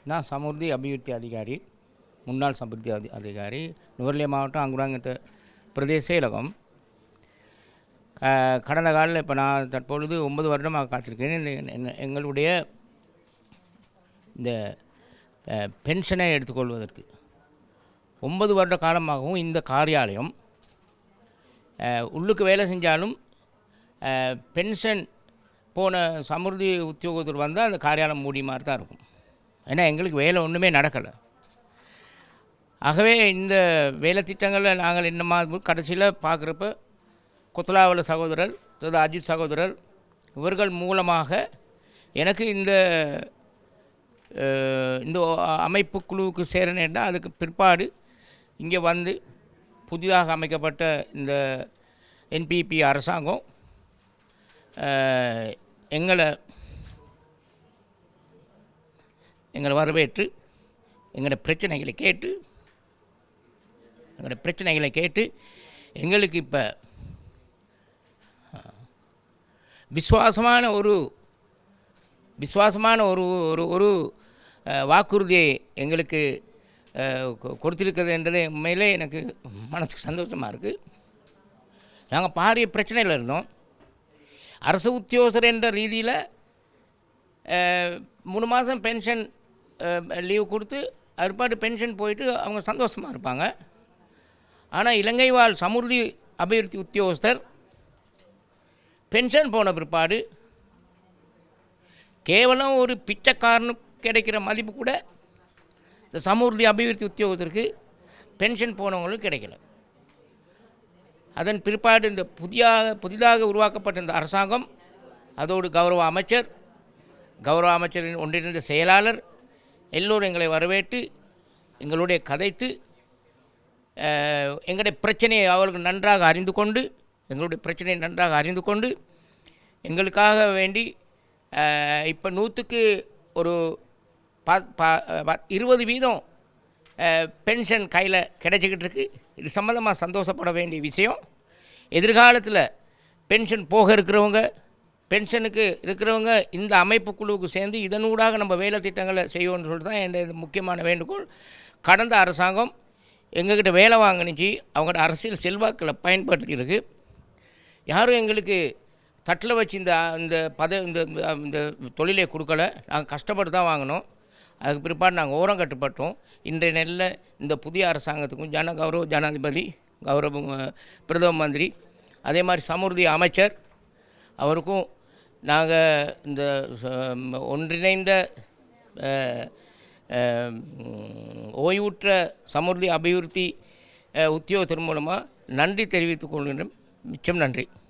நான் சமுர்த்தி அபிவிருத்தி அதிகாரி, முன்னாள் சமுர்த்தி அதிகாரி, நுவரெலியா மாவட்டம் அங்குராங்கத்த பிரதேச செயலகம். கடந்த காலில் இப்போ நான் தற்பொழுது 9 வருடமாக காத்திருக்கேன். எங்களுடைய இந்த பென்ஷனை எடுத்துக்கொள்வதற்கு 9 வருட காலமாகவும் இந்த காரியாலயம் உள்ளுக்கு வேலை செஞ்சாலும் பென்ஷன் போன சமுர்த்தி உத்தியோகத்தர் வந்தால் அந்த காரியாலயம் மூடி மாதிரி தான் இருக்கும். ஏன்னா எங்களுக்கு வேலை ஒன்றுமே நடக்கலை. ஆகவே இந்த வேலை திட்டங்களில் நாங்கள் என்ன மாதிரி கடைசியில் பார்க்குறப்ப கொத்தலாவல சகோதரர், அஜித் சகோதரர் இவர்கள் மூலமாக எனக்கு இந்த அமைப்பு குழுவுக்கு சேரணுன்னா அதுக்கு பிற்பாடு இங்கே வந்து புதிதாக அமைக்கப்பட்ட இந்த என்பிபி அரசாங்கம் எங்களை வரவேற்று எங்களோட பிரச்சனைகளை கேட்டு எங்களுக்கு இப்போ விசுவாசமான ஒரு ஒரு வாக்குறுதியை எங்களுக்கு கொடுத்திருக்கிறது என்றதே உண்மையிலே எனக்கு மனசுக்கு சந்தோஷமாக இருக்குது. நாங்கள் பாரிய பிரச்சனையில் இருந்தோம். அரசு உத்தியோகஸ்தர் என்ற ரீதியில் 3 மாதம் பென்ஷன் லீவு கொடுத்து அற்பாடு பென்ஷன் போயிட்டு அவங்க சந்தோஷமாக இருப்பாங்க. ஆனால் இலங்கை வாழ் சமுர்த்தி அபிவிருத்தி உத்தியோகஸ்தர் பென்ஷன் போன பிற்பாடு கேவலம் ஒரு பிச்சைக்காரனுக்கு கிடைக்கிற மதிப்பு கூட இந்த சமுர்த்தி அபிவிருத்தி உத்தியோகத்திற்கு பென்ஷன் போனவங்களுக்கு கிடைக்கல. அதன் பிற்பாடு இந்த புதிதாக உருவாக்கப்பட்ட இந்த அரசாங்கம், அதோடு கௌரவ அமைச்சரின் ஒன்றிணைந்த செயலாளர் எல்லோரும் எங்களை வரவேற்று எங்களுடைய கதைத்து எங்களுடைய பிரச்சனையை அவர்களுக்கு நன்றாக அறிந்து கொண்டு எங்களுக்காக வேண்டி இப்போ 100க்கு ஒரு 20% பென்ஷன் கையில் கிடைச்சிக்கிட்டு இருக்குது. இது சம்மந்தமாக சந்தோஷப்பட வேண்டிய விஷயம். எதிர்காலத்தில் பென்ஷன் போக பென்ஷனுக்கு இருக்கிறவங்க இந்த அமைப்பு குழுவுக்கு சேர்ந்து இதனூடாக நம்ம வேலை திட்டங்களை செய்வோம்னு சொல்லிட்டு தான் என்னுடைய முக்கியமான வேண்டுகோள். கடந்த அரசாங்கம் எங்ககிட்ட வேலை வாங்கினிச்சு, அவங்களோட அரசியல் செல்வாக்களை பயன்படுத்தியிருக்கு. யாரும் எங்களுக்கு தட்டில் வச்சு இந்த தொழிலை கொடுக்கல. நாங்கள் கஷ்டப்பட்டு தான் வாங்கினோம். அதுக்கு பிற்பாடு நாங்கள் ஓரம் கட்டுப்பட்டோம். இன்றைய நெல்லில் இந்த புதிய அரசாங்கத்துக்கும் கௌரவ ஜனாதிபதி, கௌரவ பிரதம மந்திரி, அதே மாதிரி சமுர்த்தி அமைச்சர் அவருக்கும் நாங்கள் இந்த ஒன்றிணைந்த ஓய்வுற்ற சமுர்த்தி அபிவிருத்தி உத்தியோகத்தின் மூலமாக நன்றி தெரிவித்துக் கொள்கின்றோம். மிச்சம் நன்றி.